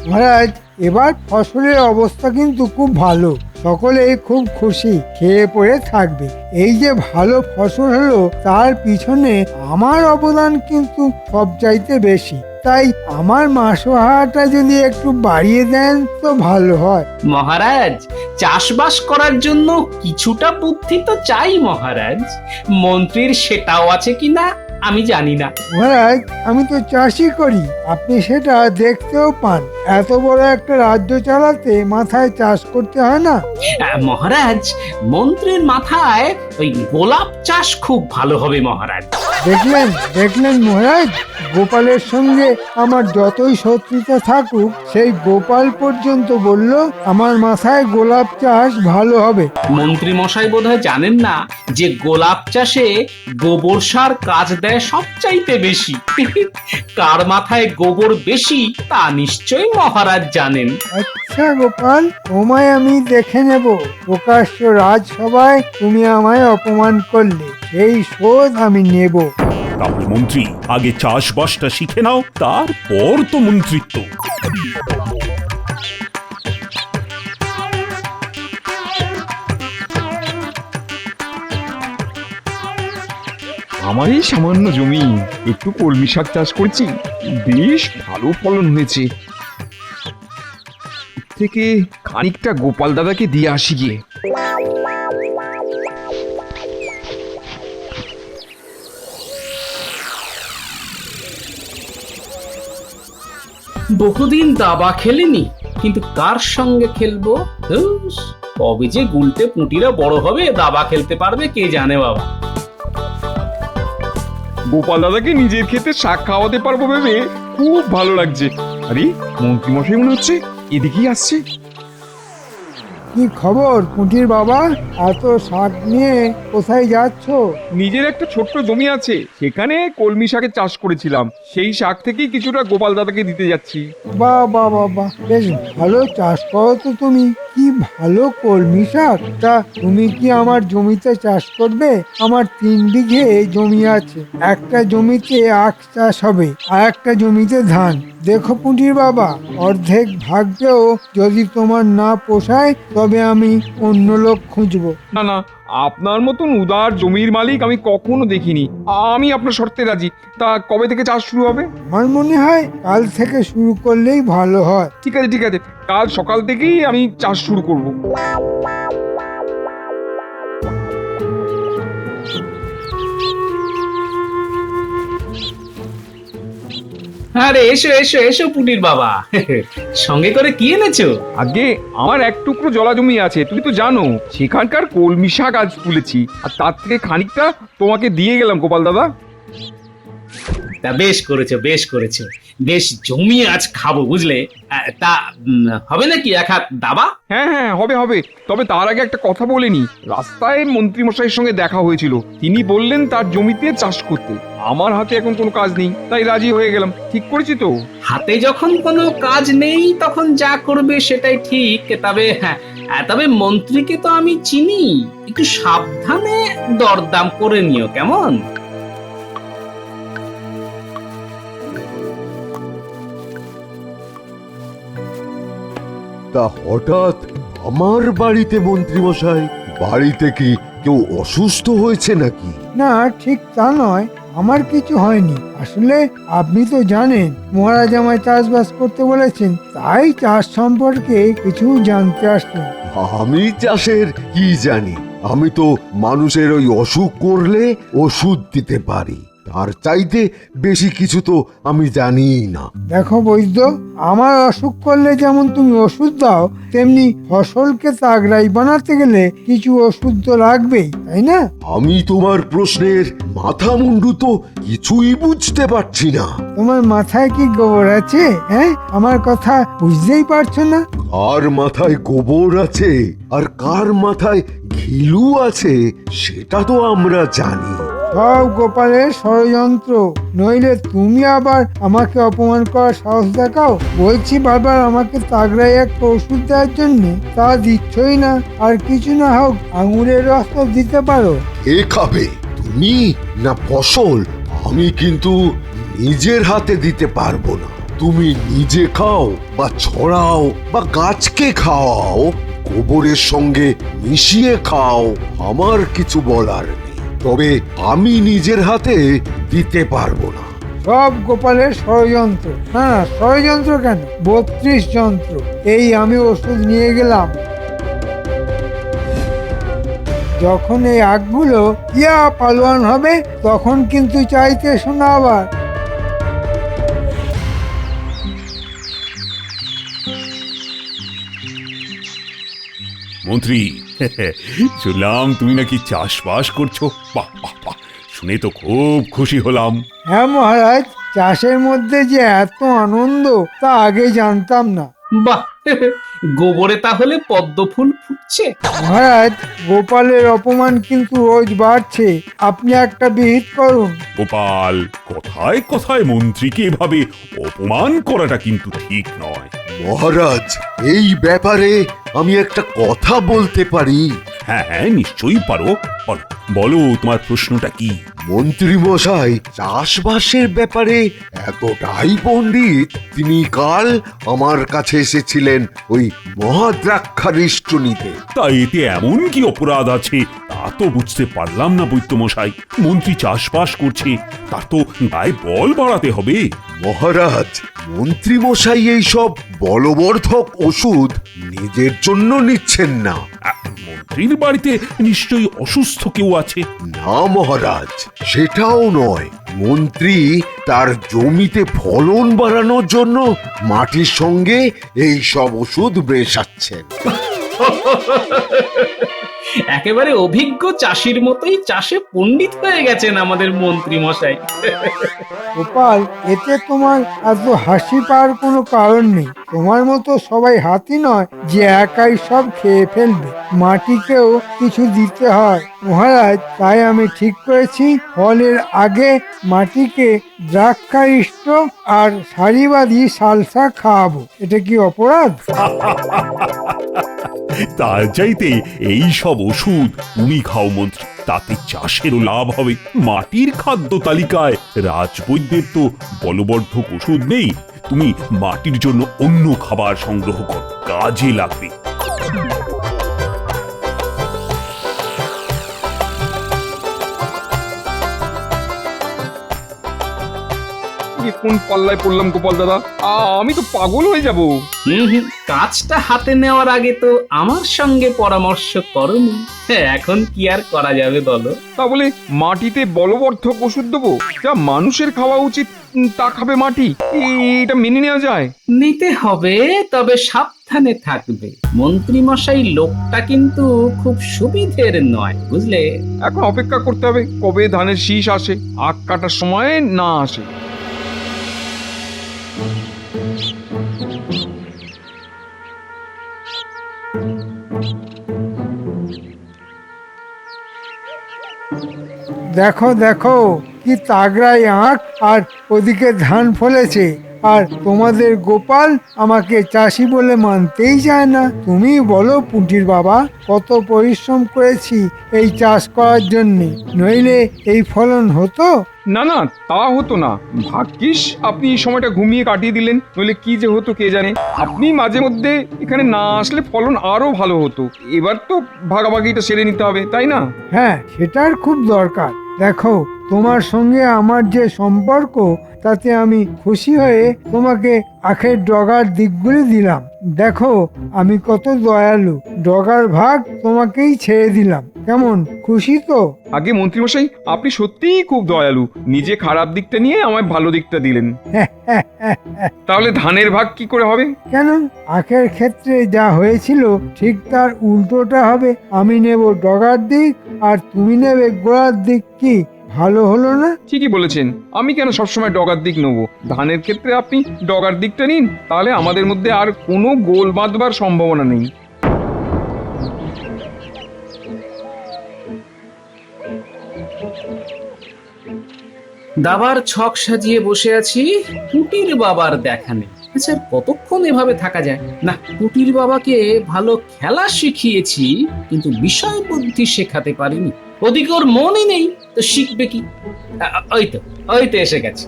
মহারাজ, এবার ফসলের অবস্থা কিন্তু খুব ভালো, সকলেই খুব খুশি, খেয়ে পড়ে থাকবে। এই যে ভালো ফসল হলো তার পিছনে আমার অবদান কিন্তু সবচাইতে বেশি। তাই আমার মাসোহারাটা যদি একটু বাড়িয়ে দেন তো ভালো হয়। মহারাজ, চাষবাস করার জন্য কিছুটা বুদ্ধি তো চাই মহারাজ। মন্ত্রীর সেটাও আছে কিনা আমি জানি না। মহারাজ, আমি তো চাষই করি, আপনি সেটা দেখতেও পান। এত বড় একটা রাজ্য চালাতে মাথায় চাষ করতে হয় না? মহারাজ, মন্ত্রীর মাথায় ওই গোলাপ চাষ খুব ভালো হবে মহারাজ। দেখলেন দেখলেন মহারাজ, গোপালের সঙ্গে আমার যতই শত্রুতা থাকুক, সেই গোপাল পর্যন্ত বলল আমার মাথায় গোলাপ চাষ ভালো হবে। মন্ত্রী মশাই বোধহয় জানেন না যে গোলাপ চাষে গোবর সার কাজ দেয় সবচাইতে বেশি। কার মাথায় গোবর বেশি তা নিশ্চয়ই মহারাজ জানেন। আচ্ছা গোপাল, তোমায় আমি দেখে নেব। প্রকাশ্য রাজসভায় তুমি আমায় অপমান করলে, সেই শোধ আমি নেব। তাহলে মন্ত্রী, আগে চাষবাসটা শিখে নাও, তারপর তো মন্ত্রিত্ব। আমার এই সামান্য জমি একটু কলমি শাক চাষ করছি, বেশ ভালো ফলন হয়েছে। এর থেকে খানিকটা গোপাল দাদাকে দিয়ে আসি গিয়ে। বহুদিন দাবা খেলিনি, কিন্তু কার সঙ্গে খেলবো? ধুস, কবে যে গুলটে পুঁটিরা বড় হবে দাবা খেলতে পারবে কে জানে বাবা। গোপাল দাদাকে নিজের ক্ষেতে শাক খাওয়াতে পারবো ভেবে খুব ভালো লাগছে। আরে মন্ত্রী মশাই মনে হচ্ছে এদিকেই আসছে। কি খবর পুঁটির বাবা, এত শাক নিয়ে কোথায় যাচ্ছ? নিজের একটা ছোট্ট জমি আছে, সেখানে কলমি শাকের চাষ করেছিলাম, সেই শাক থেকেই কিছুটা গোপাল দাদাকে দিতে যাচ্ছি। বাহ বাহ বাহ বাহ, বেশ ভালো চাষ করো তো তুমি। কি ভালো কলমি শাক! তা তুমি কি আমার জমিতে চাষ করবে? আমার 3 বিঘে জমি আছে। একটা জমিতে আখ চাষ হবে, আর একটা জমিতে ধান। দেখো পুঁটির বাবা, অর্ধেক ভাগেও যদি তোমার না পোষায় তবে আমি অন্য লোক খুঁজবো। না না, আপনার মতন উদার জমির মালিক আমি কখনো দেখিনি। আমি আপনার শর্তে রাজি। তা কবে থেকে চাষ শুরু হবে? আমার মনে হয় কাল থেকে শুরু করলেই ভালো হয়। ঠিক আছে ঠিক আছে, কাল সকাল থেকেই আমি চাষ শুরু করব। আরে এসো এসো এসো পুটির বাবা, সঙ্গে করে কি এনেছো? আগে আমার এক টুকরো জলা জমি আছে, তুমি তো জানো, সেখানকার কলমি শাক আজ তুলেছি, আর তার থেকে খানিকটা তোমাকে দিয়ে গেলাম গোপাল দাদা। তা বেশ করেছো বেশ করেছো, বেশ জমিয়ে আজ খাবো বুঝলে। তা হবে নাকি এক হাত দাবা? হ্যাঁ হ্যাঁ, হবে হবে। তবে তার আগে একটা কথা বলে নি। রাস্তায় মন্ত্রী মশাইয়ের সঙ্গে দেখা হয়েছিল, তিনি বললেন তার জমিতে চাষ করতে। আমার হাতে এখন কোনো কাজ নেই, তাই রাজি হয়ে গেলাম। ঠিক করেছি তো? হাতে যখন কোনো কাজ নেই তখন যা করবে সেটাই ঠিক। তবে হ্যাঁ, তবে মন্ত্রীকে তো আমি চিনি, একটু সাবধানে দরদাম করে নিও কেমন? তা হঠাৎ আমার বাড়িতে মন্ত্রীমশাই? বাড়িতে কি কেউ অসুস্থ হয়েছে নাকি? না, ঠিক তা নয়, আমার কিছু হয়নি। আসলে আপনি তো জানেন মহারাজ আমায় চাষবাস করতে বলেছেন, তাই চাষ সম্পর্কে কিছু জানতে আসলাম। আমি চাষের কি জানি? আমি তো মানুষের ওই অসুখ করলে ওষুধ দিতে পারি, তার চাইতে বেশি কিছু তো আমি জানিই না। দেখো বৈদ্য, আমার অসুখ করলে যেমন তুমি ওষুধ দাও, তেমনি ফসলকে তাগড়াই বানাতে গেলে কিছু ওষুধ তো লাগবেই, তাই না? আমি তোমার প্রশ্নের মাথা মুন্ডু তো কিছুই বুঝতে পারছি না। তোমার মাথায় কি গোবর আছে? হ্যাঁ, আমার কথা বুঝতেই পারছো না? কার মাথায় গোবর আছে আর কার মাথায় ঘিলু আছে সেটা তো আমরা জানি। সব গোপালের ষড়যন্ত্র, নইলে তুমি আবার আমাকে অপমান করার সাহস দেখাও। বলছি বারবার আমাকে তাগড়াই একটা ওষুধ দেওয়ার জন্য, তা দিচ্ছই না। আর কিছু না হোক আঙুরের রস তো দিতে পারো। এ খাবে তুমি না ফসল? আমি কিন্তু নিজের হাতে দিতে পারবো না, তুমি নিজে খাও বা ছড়াও বা গাছকে খাওয়াও, গোবরের সঙ্গে মিশিয়ে খাও, আমার কিছু বলার নেই। তবে আমি নিজের হাতে দিতে পারবো না। সব গোপালের ষড়যন্ত্র। হ্যাঁ, ষড়যন্ত্র কেন, 32 যন্ত্র। এই আমি ওষুধ নিয়ে গেলাম। যখন এই আগগুলো পালোয়ান হবে, তখন কিন্তু চাইতে শোনা আবার। মন্ত্রী, শুনলাম তুমি নাকি চাষবাস করছো। বাহ বাহ বাহ, শুনে তো খুব খুশি হলাম। হ্যাঁ মহারাজ, চাষের মধ্যে যে এত আনন্দ তা আগে জানতাম না। বাহ, গোবরে তাহলে পদ্ম ফুল ফুটছে। মহারাজ, গোপালের অপমান কিন্তু রোজ বাড়ছে। আপনি একটা বিহিত করুন। গোপাল, কথায় কথায় মন্ত্রীকে এভাবে অপমান করাটা কিন্তু ঠিক নয়। মহারাজ, এই ব্যাপারে আমি একটা কথা বলতে পারি? হ্যাঁ হ্যাঁ, নিশ্চয়ই পারো। বলো বলো, তোমার প্রশ্নটা কি? মন্ত্রী মশাই চাষবাসের ব্যাপারে এতটাই পণ্ডিত, তিনি কাল আমার কাছে এসেছিলেন ওই মহাদ্রাক্ষারিষ্ট নিতে। তা এতে এমন কি অপরাধ আছে তা তো বুঝতে পারলাম না বৈদ্যমশাই। মন্ত্রী চাষবাস করছে, তার তো গায়ে বল বাড়াতে হবে। মহারাজ, মন্ত্রী মশাই এইসব বলবর্ধক ওষুধ নিজের জন্য নিচ্ছেন না। মন্ত্রীর বাড়িতে নিশ্চয়ই অসুস্থ কেউ আছে। না মহারাজ, সেটাও নয়। মন্ত্রী তার জমিতে ফলন বাড়ানোর জন্য মাটির সঙ্গে এই সব ওষুধ মেশাচ্ছেন। একেবারে অভিজ্ঞ চাষির মতোই চাষে পণ্ডিত হয়ে গেছেন আমাদের মন্ত্রী মশাই। গোপাল, এতে তোমার এত হাসি পাওয়ার কোনো কারণ নেই। তোমার মতো সবাই হাতি নয় যে একাই সব খেয়ে ফেলবে। মাটিকেও কিছু দিতে হয় মহারাজ। তাই আমি ঠিক করেছি, ফলের আগে মাটিকে দ্রাক্ষারিষ্ট আর সারিবাদী সালসা খাওয়াবো। এটা কি অপরাধ? তার চাইতে এই সব ওষুধ তুমি খাও মন্ত্রী, তাতে চাষেরও লাভ হবে। মাটির খাদ্য তালিকায় রাজবৈদ্যের তো বলবর্ধক ওষুধ নেই। তুমি মাটির জন্য অন্য খাবার সংগ্রহ করো, কাজে লাগবে। কোন পাল্লায় পড়লাম গোপাল দাদা, আমি তো পাগল হয়ে যাব। কাজটা হাতে নেওয়ার আগে তো আমার সঙ্গে পরামর্শ করনি। এখন কি আর করা যাবে বলো? তা বলে মাটিতে বলবর্ধক ওষুধ দেবো? যা মানুষের খাওয়া উচিত তা খাবে মাটি? এটা মেনে নেওয়া যায়? নিতে হবে, তবে সাবধানে থাকবে। মন্ত্রী মশাই লোকটা কিন্তু খুব সুবিধের নয়, বুঝলে? এখন অপেক্ষা করতে হবে কবে ধানের শীষ আসে, আখ কাটার সময় না আসে। দেখো দেখো, কি তাগড়াই আঁখ, আর ওদিকে ধান ফলেছে। আর তোমাদের গোপাল আমাকে চাষি বলে মানতেই চায় না। তুমি বলো পুঁটির বাবা, কত পরিশ্রম করেছি এই চাষ করার জন্যে, নইলে এই ফলন হতো? না না, তা হতো না। ভাগ্যিস আপনি এই সময়টা ঘুমিয়ে কাটিয়ে দিলেন, নইলে কি যে হতো কে জানে। আপনি মাঝে মধ্যে এখানে না আসলে ফলন আরো ভালো হতো। এবার তো ভাগাভাগিটা সেরে নিতে হবে, তাই না? হ্যাঁ, সেটার খুব দরকার। দেখো, তোমার সঙ্গে আমার যে সম্পর্ক, তাতে আমি খুশি হয়ে তোমাকে আখের ডগার দিকগুলি দিলাম। দেখো আমি কত দয়ালু, ডগার ভাগ তোমাকেই ছেড়ে দিলাম। কেমন, খুশি তো? আগে মন্ত্রীমশাই, আপনি সত্যিই খুব দয়ালু। নিজে খারাপ দিকটা নিয়ে আমায় ভালো দিকটা দিলেন। তাহলে ধানের ভাগ কি করে হবে? কেন, আখের ক্ষেত্রে যা হয়েছিল ঠিক তার উল্টোটা হবে। আমি নেব ডগার দিক আর তুমি নেবে গোড়ার দিক। কি ভালো হলো না? ঠিকই বলেছেন। আমি কেন সবসময় ডগার দিক নেবো? ধানের ক্ষেত্রে আপনি ডগার দিকটা নিন, তাহলে আমাদের মধ্যে আর কোনো গোল বাঁধবার সম্ভাবনা নেই। দাবার ছক সাজিয়ে বসে আছি, পুটির বাবার দেখা নেই। আচ্ছা, কতক্ষণ এভাবে থাকা যায়? না, পুটির বাবাকে ভালো খেলা শিখিয়েছি, কিন্তু বিষয় বুদ্ধি শেখাতে পারিনি। ওদিকে ওর মনই নেই, তো শিখবে কি? ওই তো এসে গেছে।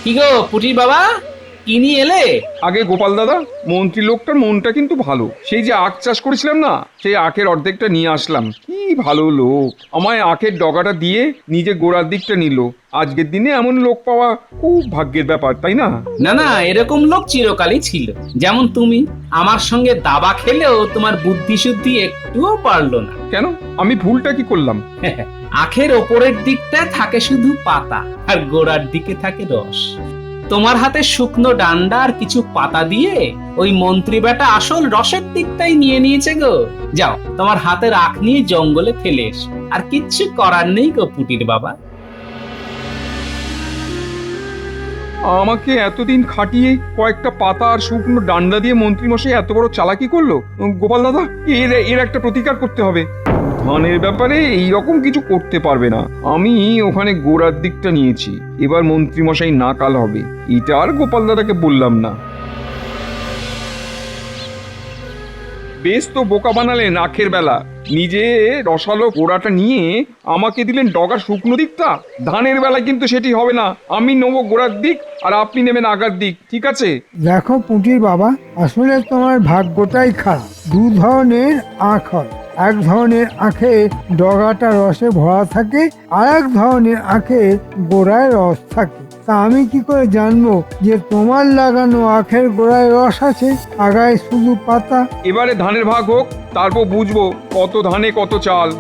কি গো পুটির বাবা, কি নিয়ে এলে? আগে গোপাল দাদা, মন্ত্রী লোকটার মনটা কিন্তু ভালো। সেই যে আখ চাষ করেছিলাম না, সেই আখের অর্ধেকটা নিয়ে আসলাম। কি ভালো লোক, আমায় আখের ডগাটা দিয়ে নিজে গোড়ার দিকটা নিল। আজকের দিনে এমন লোক পাওয়া খুব ভাগ্যের ব্যাপার, তাই না? না না, এরকম লোক চিরকালই ছিল। যেমন তুমি আমার সঙ্গে দাবা খেলেও তোমার বুদ্ধি শুদ্ধি একটুও পারলো না। কেন, আমি ভুলটা কি করলাম? আখের ওপরের দিকটা থাকে শুধু পাতা, আর গোড়ার দিকে থাকে রস। তোমার হাতে শুকনো ডান্ডা আর কিছু পাতা দিয়ে ওই মন্ত্রী বেটা আসল রসের দিকটাই নিয়ে নিয়েছে গো। যাও, তোমার হাতের আখ নিয়ে জঙ্গলে ফেলে এসো। আর কিচ্ছু করার নেই গো পুটির বাবা। আমাকে এতদিন খাটিয়ে কয়েকটা পাতা আর শুকনো ডান্ডা দিয়ে মন্ত্রী মশাই এত বড় চালাকি করলো। গোপাল দাদা, এর একটা প্রতিকার করতে হবে। ধানের ব্যাপারে এই রকম কিছু করতে পারবে না। আমি ওখানে গোড়ার দিকটা নিয়েছি, এবার মন্ত্রী মশাই নাকাল হবে। এটা আর গোপাল দাদাকে বললাম না। বেশ তো বোকা বানালেন আখের বেলা। নিজে রসালো গোড়াটা নিয়ে আমাকে দিলেন ডগার শুকনো দিকটা। ধানের বেলা কিন্তু সেটি হবে না। আমি নেবো গোড়ার দিক আর আপনি নেবেন আগার দিক, ঠিক আছে? দেখো পুটির বাবা, আসলে তোমার ভাগ্যটাই খারাপ। দু ধরনের আখ হয়। এক ধরনের আখে ডগাটা রসে ভরা থাকে, আর এক ধরনের আখে গোড়ায় রস থাকে। তা আমি কি করে জানবো যে তোমার লাগানো আখের গোড়ায় রস আছে, আগায় শুধু পাতা? এবারে ধানের ভাগ হোক, তারপর বুঝবো কত ধানে কত চাল।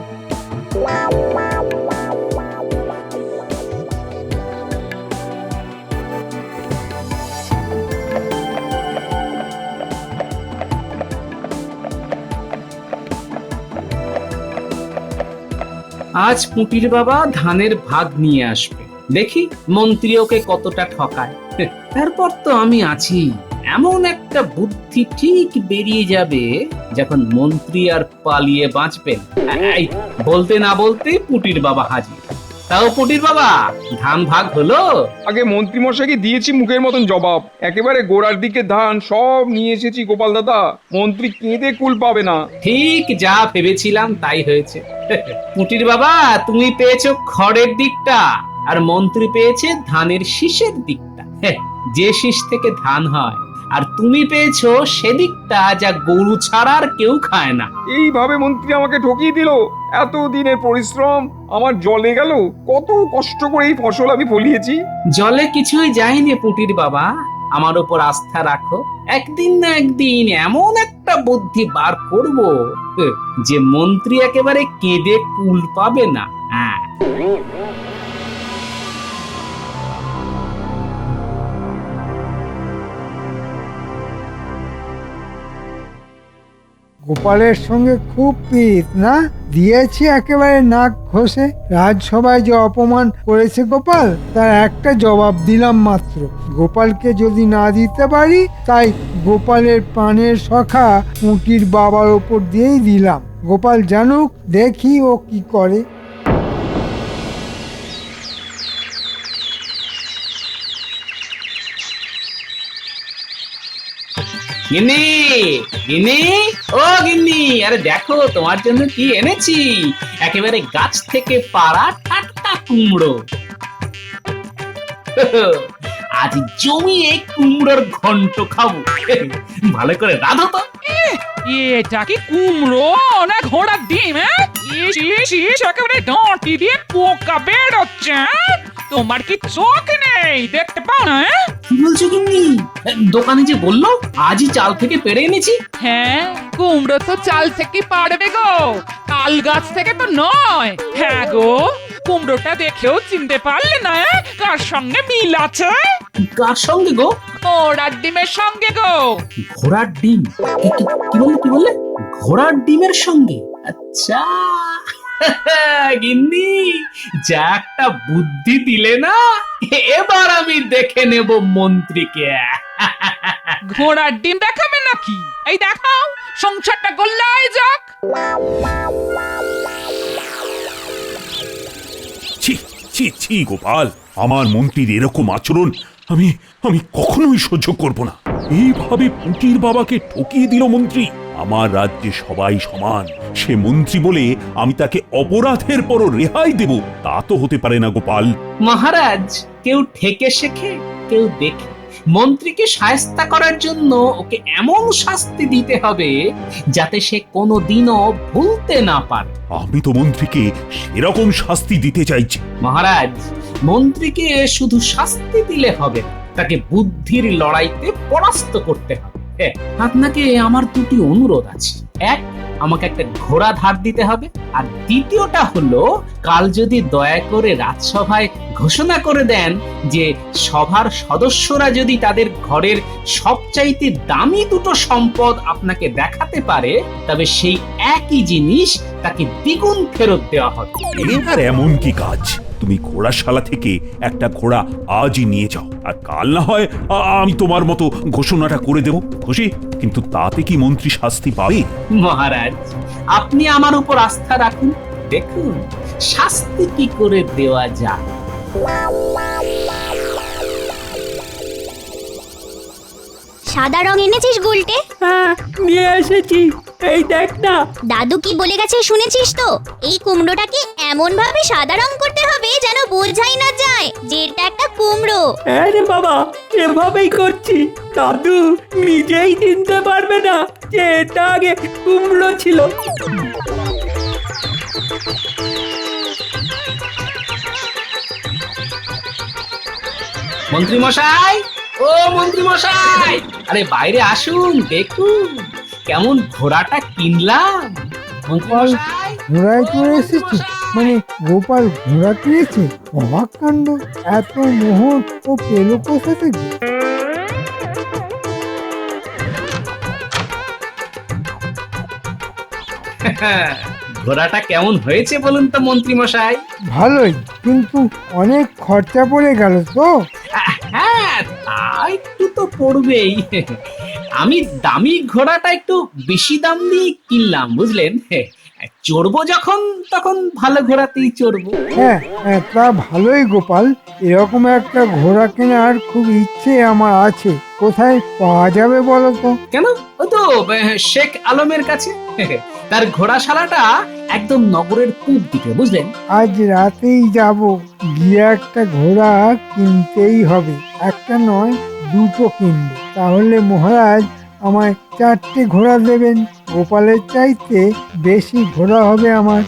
আজ পুটির বাবা ধানের ভাগ নিয়ে আসবে, দেখি মন্ত্রী ওকে কতটা ঠকায়। তারপর তো আমি আছি। এমন একটা বুদ্ধি ঠিক বেরিয়ে যাবে যখন মন্ত্রী আর পালিয়ে বাঁচবেন। এই, বলতে না বলতে পুটির বাবা হাজির। তাও পুটির বাবা, ধান ভাগ হলো? আগে মন্ত্রী মশাইকে দিয়েছি মুখের মতন জবাব। একেবারে গোড়ার দিকে ধান সব নিয়ে এসেছি গোপাল দাদা। মন্ত্রী কেঁদে কুল পাবে না। ঠিক যা ভেবেছিলাম তাই হয়েছে। পুটির বাবা, তুমি পেয়েছো খড়ের দিকটা, আর মন্ত্রী পেয়েছে ধানের শীষের দিকটা। যে শীষ থেকে ধান হয়। আর তুমি পেয়েছো সেদিকটা যা গরু ছাড়া আর কেউ খায় না। এইভাবে মন্ত্রী আমাকে ঠকিয়ে দিল। এত দিনের পরিশ্রম আমার জলে গেল। কত কষ্ট করে এই ফসল আমি ফলিয়েছি। জলে কিছুই যায়নি পুটির বাবা, আমার উপর আস্থা রাখো। একদিন না একদিন এমন একটা বুদ্ধি বার করব যে মন্ত্রী একেবারে কেঁদে কুল পাবে না। হ্যাঁ, গোপালের সঙ্গে খুব প্রীত না? দিয়েছি একেবারে নাক ঘষে। রাজসভায় যে অপমান করেছে গোপাল, তার একটা জবাব দিলাম মাত্র। গোপালকে যদি না দিতে পারি, তাই গোপালের প্রাণের সখা পুঁটির বাবার ওপর দিয়েই দিলাম। গোপাল জানুক, দেখি ও কি করে। গিন্নি, গিন্নি, ও গিন্নি, আরে দেখো তোমার জন্য কি এনেছি। একেবারে গাছ থেকে পাড়া টাটকা কুমড়ো। আজ জমিয়ে কুমড়োর ঘন্ট খাবো। ভালো করে রাঁধো তো। এটা কি কুমড়ো না ঘোড়ার ডিম? একেবারে ডাঁটি দিয়ে পোকা বেরোচ্ছে। তোমার কি চোখ নেই, দেখতে পাও না? কি বলছো গিন্নি? দোকানে যে বললো আজই চাল থেকে পেড়ে এনেছি। হ্যাঁ, কুমড়ো তো চাল থেকে পারবে গো, তাল গাছ থেকে তো নয়। হ্যাঁ গো, কুমড়োটা দেখেও চিনতে পারলে না কার সঙ্গে মিল আছে? কার সঙ্গে গো? ঘোড়ার ডিমের সঙ্গে গো। ঘোড়ার ডিম? কি বললে? ঘোড়ার ডিমের সঙ্গে? আচ্ছা গিন্নি, যা একটা বুদ্ধি দিলে না, এবার আমি দেখে নেব মন্ত্রীকে। ঘোড়ার ডিম দেখাবে নাকি? এই দেখাও, সংসারটা গোল্লায় যাক। ছি ছি ছি গোপাল, আমার মন্ত্রীর এরকম আচরণ আমি আমি কখনোই সহ্য করব না। এইভাবে পুটির বাবাকে ঠকিয়ে দিল মন্ত্রী। আমার রাজ্যে সবাই সমান। সে মন্ত্রী বলে আমি তাকে অপরাধের পরও রেহাই দেব, তা তো হতে পারে না গোপাল। মহারাজ, কেউ ঠেকে শেখে, কেউ দেখে মন্ত্রীকে শায়েস্তা করার জন্য ওকে এমন শাস্তি দিতে হবে যাতে সে কোনোদিনও ভুলতে না পারে। আমি তো মন্ত্রীকে সেরকম শাস্তি দিতে চাইছি। মহারাজ, মন্ত্রীকে শুধু শাস্তি দিলে হবে না, তাকে বুদ্ধির লড়াইতে পরাস্ত করতে হবে। হ্যাঁ, আপনাকে আমার দুটি অনুরোধ আছে। এক, আমাকে একটা ঘোড়া ধার দিতে হবে, আর দ্বিতীয়টা হলো কাল যদি দয়া করে রাজসভায় ঘোষণা করে দেন যে সভার সদস্যরা যদি তাদের ঘরের সবচাইতে দামি দুটো সম্পদ আপনাকে দেখাতে পারে, তবে সেই একই জিনিস তাকে দ্বিগুণ ফেরত দেওয়া হবে। এবার এমন কি কাজ? তুমি ঘোড়াশালা থেকে একটা ঘোড়া আজই নিয়ে যাও, আর কাল না হয় আমি তোমার মতো ঘোষণাটা করে দেব। খুশি? কিন্তু তাতে কি মন্ত্রী শাস্তি পাবে? মহারাজ, আপনি আমার উপর আস্থা রাখুন, দেখুন শাস্তি কি করে দেওয়া যায়। সাদা রং এনেছিস গুলটে? হ্যাঁ, নিয়ে এসেছি। এই দেখ না। দাদু কি বলে গেছে শুনেছিস তো? এই কুমড়োটাকে এমন ভাবে সাদা রং করতে হবে যেন বোঝাই না যায় যে এটা একটা কুমড়ো। হ্যাঁ রে বাবা, এভাবেই করছি। দাদু নিজেই চিনতে পারবে না যে এটা আগে কুমড়ো ছিল। মন্ত্রী মশাই, ও মন্ত্রী মশাই, আরে বাইরে আসুন, দেখুন কেমন ঘোড়াটা কিনলাম। মন্ত্রী মশাই, ঘোড়ায় চড়ে এসেছে, মানে গোপাল ঘোড়া কিনেছে? অবাক কাণ্ড! এত মোহর ও পেলো কোথা থেকে? ঘোড়াটা কেমন হয়েছে বলুন তো মন্ত্রী মশাই? ভালোই, কিন্তু অনেক খরচা পড়ে গেল তো। হ্যাঁ, তা একটু তো পড়বেই। আমি দামি ঘোড়াটা একটু বেশি দাম দিয়ে কিনলাম, বুঝলেন। চড়বো যখন তখন ভালো ঘোড়াতেই চড়বো। হ্যাঁ হ্যাঁ, তা ভালোই গোপাল। এরকম একটা ঘোড়া কেনার খুব ইচ্ছে আমার আছে। কোথায় পাওয়া যাবে বলো তো? কেন? ও তো শেখ আলমের কাছে। তার ঘোড়াশালাটা একদম নগরের পূব দিকে, বুঝলেন। আজ রাতেই যাব, গিয়ে একটা ঘোড়া কিনতেই হবে। একটা নয়, দুটো কিনবো। তাহলে মহারাজ আমায় 4টে ঘোড়া দেবেন। গোপালের চাইতে বেশি ঘোড়া হবে আমার।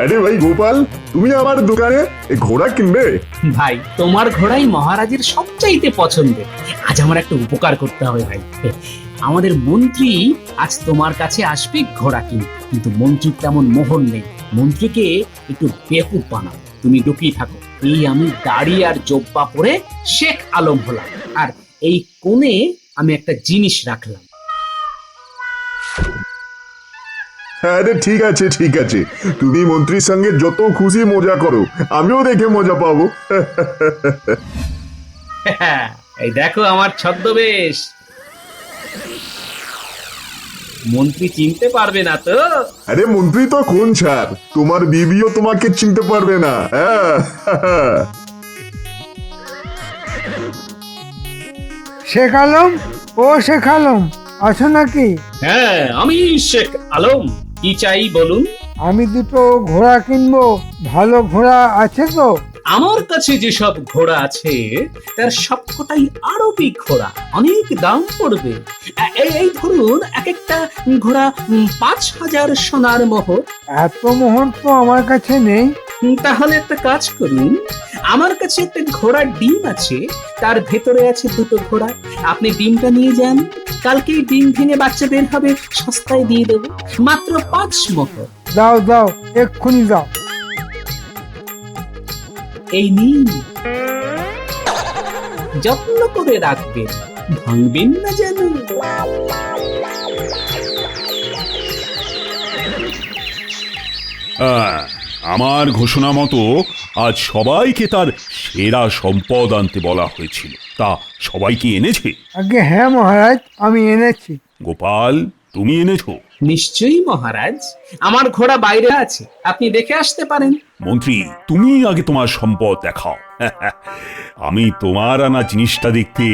আরে ভাই গোপাল, তুমি আমার দোকানে ঘোড়া কিনবে? ভাই, তোমার ঘোড়াই মহারাজের সবচাইতে পছন্দের। আজ আমার একটা উপকার করতে হবে ভাই। আমাদের মন্ত্রী আজ তোমার কাছে আসবে ঘোড়া কিনতে, কিন্তু মন্ত্রীর তেমন মোহর নেই। মন্ত্রীকে একটু বেকুব বানাও। তুমি লুকিয়ে থাকো। এই আমি দাড়ি আর জোব্বা পরে শেখ আলম হলাম, আর এই কোণে আমি একটা জিনিস রাখলাম। আরে ঠিক আছে ঠিক আছে, তুমি মন্ত্রীর সঙ্গে যত খুশি মজা করো, আমিও দেখে মজা পাবো। এই দেখো আমার ছদ্মবেশ। মন্ত্রী চিনতে পারবে না তো? আরে মন্ত্রী তো কোন ছাড়, তোমার বিবিও তোমাকে চিনতে পারবে না। হ্যাঁ শেখ আলম, ও শেখ আলম, আছো নাকি? হ্যাঁ, আমি শেখ আলম। কি চাই বলুন? আমি দুটো ঘোড়া কিনবো। ভালো ঘোড়া আছে তো? আমার কাছে যেসব ঘোড়া আছে তার সবকটাই আরবি ঘোড়া, অনেক দাম পড়বে। এই ধরুন, এক একটা ঘোড়া 5,000 সোনার মোহর। এত মোহর তো আমার কাছে নেই। তাহলে একটা কাজ করুন, আমার কাছে একটা ঘোড়ার ডিম আছে, তার ভেতরে আছে দুটো ঘোড়া। আপনি ডিমটা নিয়ে যান, কালকেই ডিম ভেঙে বাচ্চা বের হবে, সস্তায় দিয়ে দেবো, মাত্র 5 মোহর। দাও দাও, এক্ষুনি দাও। এই নিন, যত্ন করে রাখবেন, ভাঙবেন না যেন। আমার ঘোষণা মতো আজ সবাইকে তার সেরা সম্পদ আনতে বলা হয়েছিল। তা সবাই কি এনেছে? আগে হ্যাঁ মহারাজ, আমি এনেছি। গোপাল, তুমি এনেছো? নিশ্চয়ই মহারাজ, আমার ঘোড়া বাইরে আছে, আপনি দেখে আসতে পারেন। মন্ত্রী, তুমি আগে তোমার সম্পদ দেখাও। আমি তোমার আনা জিনিসটা দেখতে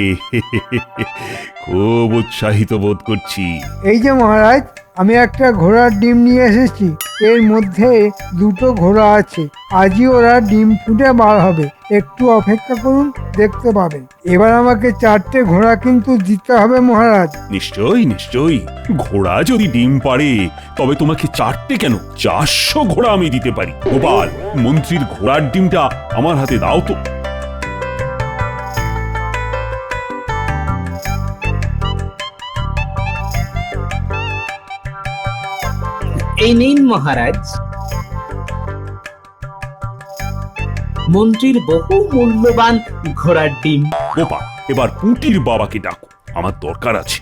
খুব উৎসাহিত বোধ করছি। এই যে মহারাজ, আমি একটা ঘোড়ার ডিম নিয়ে এসেছি। এর মধ্যে দুটো ঘোড়া আছে। আজই ওরা ডিম ফুটে বার হবে। একটু অপেক্ষা করুন, দেখতে পাবেন। এবার আমাকে 4টে ঘোড়া কিন্তু দিতে হবে মহারাজ। নিশ্চয়ই নিশ্চয়ই, ঘোড়া যদি ডিম পারে তবে তোমাকে 4টে কেন, 400 ঘোড়া আমি দিতে পারি। গোপাল, মন্ত্রীর ঘোড়ার ডিমটা আমার হাতে দাও তো। এই নিন মহারাজ, মন্ত্রীর বহু মূল্যবান ঘোড়ার ডিম। গোপাল, এবার পুঁটির বাবাকে ডাকো, আমার দরকার আছে।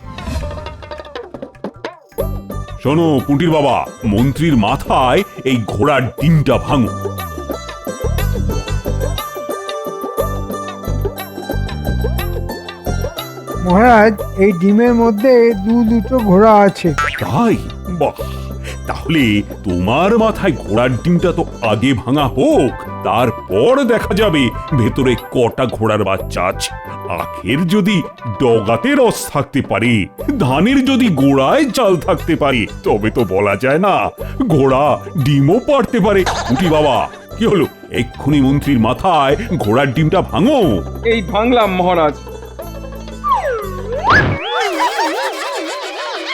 শোনো পুঁটির বাবা, মন্ত্রীর মাথায় এই ঘোড়ার ডিমটা ভাঙো। মহারাজ, এই ডিমের মধ্যে দুটো ঘোড়া আছে। তাই? বাহ, তাহলে তোমার মাথায় ঘোড়ার ডিমটা তো আগে ভাঙা হোক, তারপর দেখা যাবে ভেতরে কটা ঘোড়ার বাচ্চা আছে। আখের যদি ডগাতে রস থাকতে পারে, ধানের যদি গোড়ায় চাল থাকতে পারে, তবে তো বলা যায় না ঘোড়া ডিমও পারতে পারে। উঠি বাবা, কি হলো? এক্ষুনি মন্ত্রীর মাথায় ঘোড়ার ডিমটা ভাঙো। এই ভাঙলাম মহারাজ।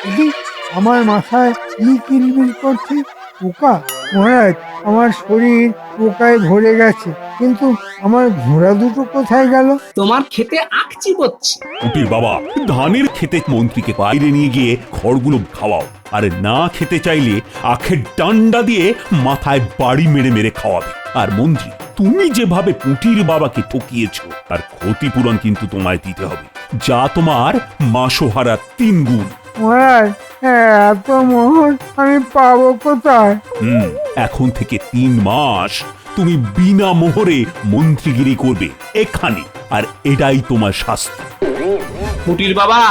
দিদি, আমার মাথায় কি কিলবিল করছে? পোকা? মহারাজ, আমার শরীর পোকায় ভরে গেছে, কিন্তু আমার ঘোড়া দুটো কোথায় গেল? তোমার খেতে আখ চিবোচ্ছে। উটির বাবা, ধানের খেতে মন্ত্রীকে বাইরে নিয়ে গিয়ে খড়গুলো খাওয়াও, আর না খেতে চাইলে আখের ডান্ডা দিয়ে মাথায় বাড়ি মেরে মেরে খাওয়াবে। আর মন্ত্রী, তুমি যেভাবে পুঁটির বাবাকে ঠকিয়েছো তার ক্ষতিপূরণ কিন্তু তোমায় দিতে হবে, যা তোমার মাসোহারা 3 গুণ। মহারাজ, এত মোহর আমি পাবো কোথায়? এখন থেকে 3 মাস তুমি বিনা মোহরে মন্ত্রীগিরি করবে এখানে, আর এটাই তোমার শাস্তি। কুটির বাবা,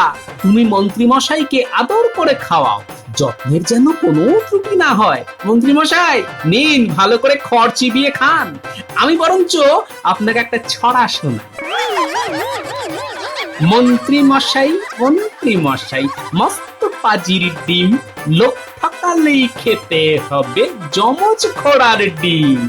তুমি মন্ত্রী মশাইকে আদর করে খাওয়াও, যত্নের যেন কোনো ত্রুটি না হয়। মন্ত্রী মশাই, নিন, ভালো করে খড় চিবিয়ে খান। আমি বরঞ্চ আপনাকে একটা ছড়া শোনাই। মন্ত্রী মশাই, মস্ত পাজির ডিম, লোক ঠকালেই খেতে হবে যমজ ঘোড়ার ডিম।